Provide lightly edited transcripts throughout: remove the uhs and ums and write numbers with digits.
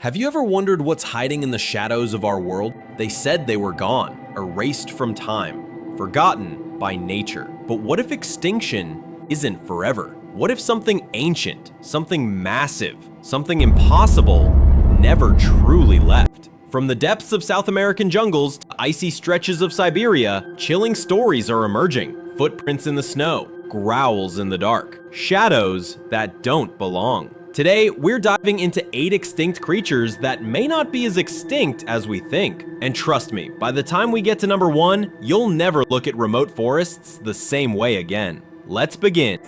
Have you ever wondered what's hiding in the shadows of our world? They said they were gone, erased from time, forgotten by nature. But what if extinction isn't forever? What if something ancient, something massive, something impossible never truly left? From the depths of South American jungles to icy stretches of Siberia, chilling stories are emerging. Footprints in the snow, growls in the dark, shadows that don't belong. Today, we're diving into 8 extinct creatures that may not be as extinct as we think. And trust me, by the time we get to number 1, you'll never look at remote forests the same way again. Let's begin.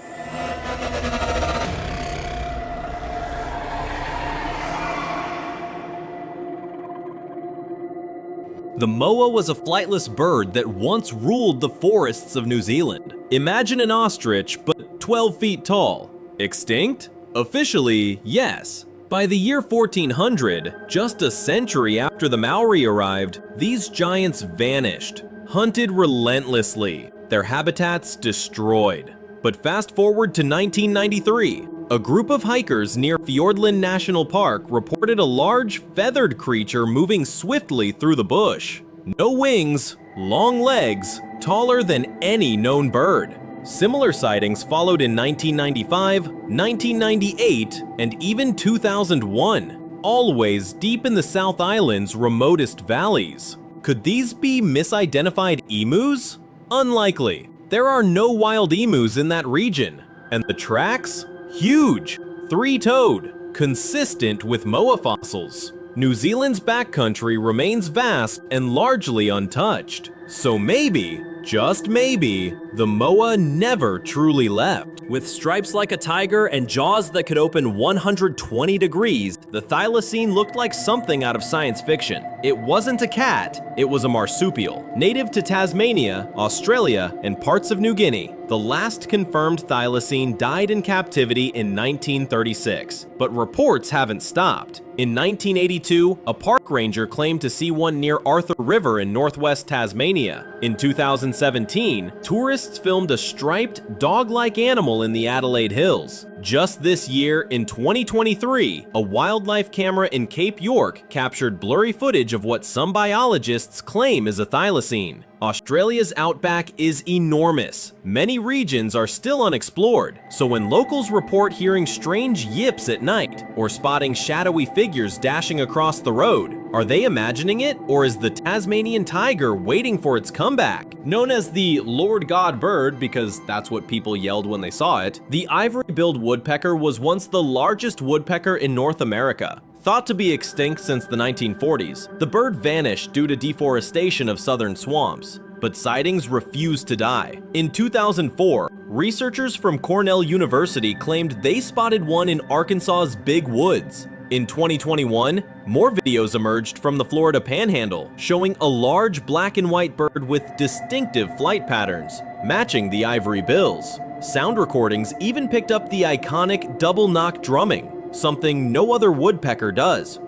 The moa was a flightless bird that once ruled the forests of New Zealand. Imagine an ostrich, but 12 feet tall. Extinct? Officially, yes. By the year 1400, just a century after the Maori arrived, these giants vanished, hunted relentlessly, their habitats destroyed. But fast forward to 1993, a group of hikers near Fiordland National Park reported a large, feathered creature moving swiftly through the bush. No wings, long legs, taller than any known bird. Similar sightings followed in 1995, 1998, and even 2001, always deep in the South Island's remotest valleys. Could these be misidentified emus? Unlikely. There are no wild emus in that region. And the tracks? Huge, 3-toed, consistent with moa fossils. New Zealand's backcountry remains vast and largely untouched. So maybe, just maybe, the moa never truly left. With stripes like a tiger and jaws that could open 120 degrees, the Thylacine looked like something out of science fiction. It wasn't a cat, it was a marsupial, native to Tasmania, Australia, and parts of New Guinea. The last confirmed Thylacine died in captivity in 1936, but reports haven't stopped. In 1982, a park ranger claimed to see one near Arthur River in northwest Tasmania. In 2017, tourists filmed a striped, dog-like animal in the Adelaide Hills. Just this year, in 2023, a wildlife camera in Cape York captured blurry footage of what some biologists claim is a thylacine. Australia's outback is enormous. Many regions are still unexplored, so when locals report hearing strange yips at night or spotting shadowy figures dashing across the road, are they imagining it, or is the Tasmanian tiger waiting for its comeback? Known as the Lord God bird because that's what people yelled when they saw it, the ivory-billed woodpecker was once the largest woodpecker in North America. Thought to be extinct since the 1940s, the bird vanished due to deforestation of southern swamps, but sightings refused to die. In 2004, researchers from Cornell University claimed they spotted one in Arkansas's Big Woods. In 2021, more videos emerged from the Florida Panhandle, showing a large black and white bird with distinctive flight patterns, matching the ivory bills. Sound recordings even picked up the iconic double knock drumming, something no other woodpecker does.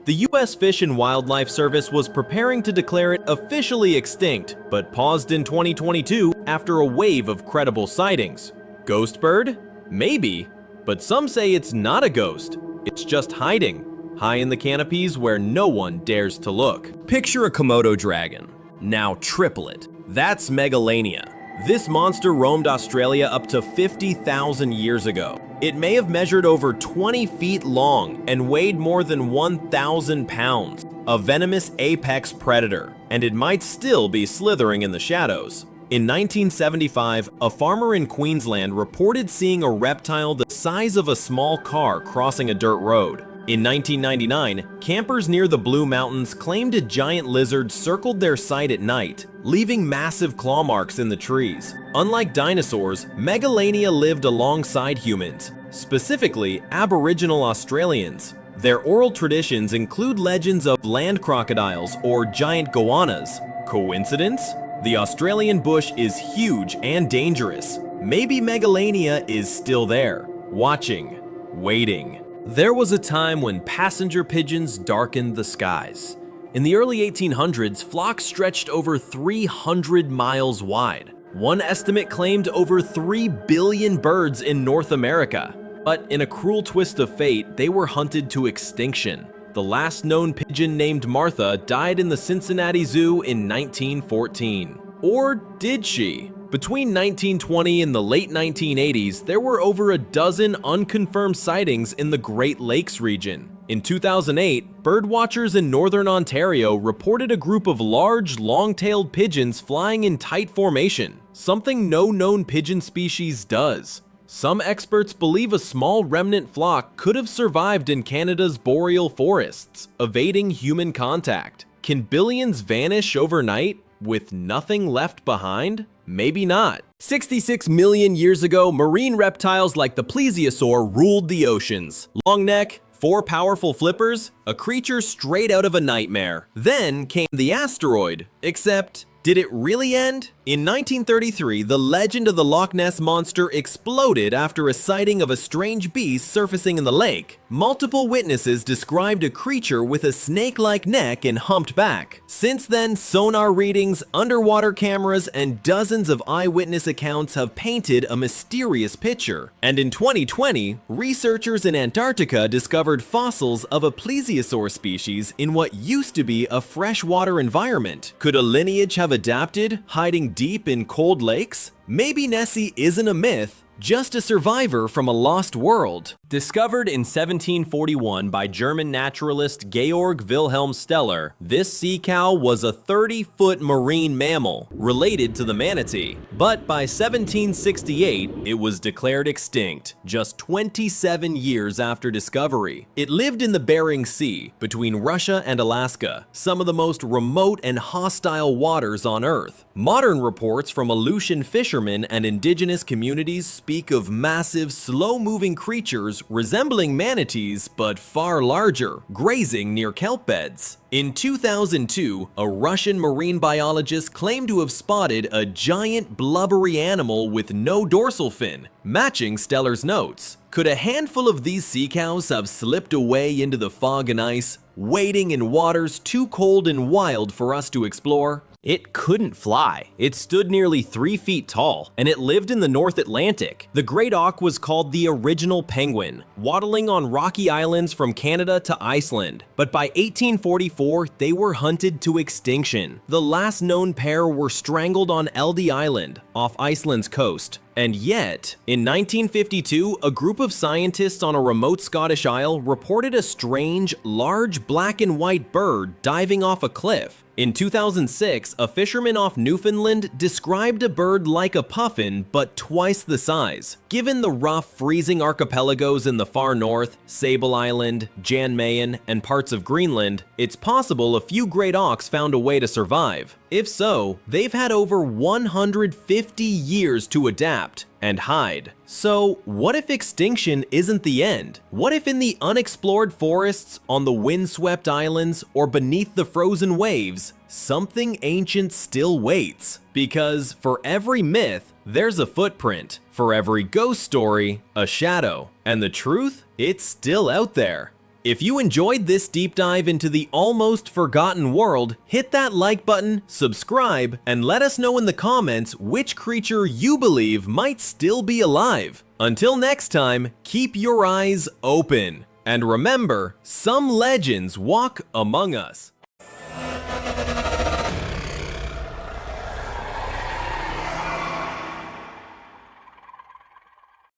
The U.S. Fish and Wildlife Service was preparing to declare it officially extinct, but paused in 2022 after a wave of credible sightings. Ghost bird? Maybe, but some say it's not a ghost. It's just hiding, high in the canopies where no one dares to look. Picture a Komodo dragon. Now triple it. That's Megalania. This monster roamed Australia up to 50,000 years ago. It may have measured over 20 feet long and weighed more than 1,000 pounds. A venomous apex predator, and it might still be slithering in the shadows. In 1975, a farmer in Queensland reported seeing a reptile the size of a small car crossing a dirt road. In 1999, campers near the Blue Mountains claimed a giant lizard circled their site at night, leaving massive claw marks in the trees. Unlike dinosaurs, Megalania lived alongside humans, specifically Aboriginal Australians. Their oral traditions include legends of land crocodiles or giant goannas. Coincidence? The Australian bush is huge and dangerous. Maybe Megalania is still there, watching, waiting. There was a time when passenger pigeons darkened the skies. In the early 1800s, flocks stretched over 300 miles wide. One estimate claimed over 3 billion birds in North America. But in a cruel twist of fate, they were hunted to extinction. The last known pigeon named Martha died in the Cincinnati Zoo in 1914. Or did she? Between 1920 and the late 1980s, there were over a dozen unconfirmed sightings in the Great Lakes region. In 2008, birdwatchers in northern Ontario reported a group of large, long-tailed pigeons flying in tight formation, something no known pigeon species does. Some experts believe a small remnant flock could have survived in Canada's boreal forests, evading human contact. Can billions vanish overnight with nothing left behind? Maybe not. 66 million years ago, marine reptiles like the plesiosaur ruled the oceans. Long neck, 4 powerful flippers, a creature straight out of a nightmare. Then came the asteroid, except did it really end? In 1933, the legend of the Loch Ness monster exploded after a sighting of a strange beast surfacing in the lake. Multiple witnesses described a creature with a snake-like neck and humped back. Since then, sonar readings, underwater cameras, and dozens of eyewitness accounts have painted a mysterious picture. And in 2020, researchers in Antarctica discovered fossils of a plesiosaur species in what used to be a freshwater environment. Could a lineage have adapted, hiding deep in cold lakes? Maybe Nessie isn't a myth, just a survivor from a lost world. Discovered in 1741 by German naturalist Georg Wilhelm Steller, this sea cow was a 30-foot marine mammal related to the manatee. But by 1768, it was declared extinct, just 27 years after discovery. It lived in the Bering Sea, between Russia and Alaska, some of the most remote and hostile waters on Earth. Modern reports from Aleutian fishermen and indigenous communities speak of massive, slow-moving creatures resembling manatees but far larger, grazing near kelp beds. In 2002, a Russian marine biologist claimed to have spotted a giant blubbery animal with no dorsal fin, matching Steller's notes. Could a handful of these sea cows have slipped away into the fog and ice, wading in waters too cold and wild for us to explore? It couldn't fly. It stood nearly 3 feet tall, and it lived in the North Atlantic. The great auk was called the original penguin, waddling on rocky islands from Canada to Iceland. But by 1844, they were hunted to extinction. The last known pair were strangled on Eldey Island, off Iceland's coast. And yet, in 1952, a group of scientists on a remote Scottish isle reported a strange, large black and white bird diving off a cliff. In 2006, a fisherman off Newfoundland described a bird like a puffin, but twice the size. Given the rough, freezing archipelagos in the far north, Sable Island, Jan Mayen, and parts of Greenland, it's possible a few great auks found a way to survive. If so, they've had over 150 years to adapt and hide. So, what if extinction isn't the end? What if in the unexplored forests, on the windswept islands, or beneath the frozen waves, something ancient still waits? Because for every myth, there's a footprint. For every ghost story, a shadow. And the truth? It's still out there. If you enjoyed this deep dive into the almost forgotten world, hit that like button, subscribe, and let us know in the comments which creature you believe might still be alive. Until next time, keep your eyes open. And remember, some legends walk among us.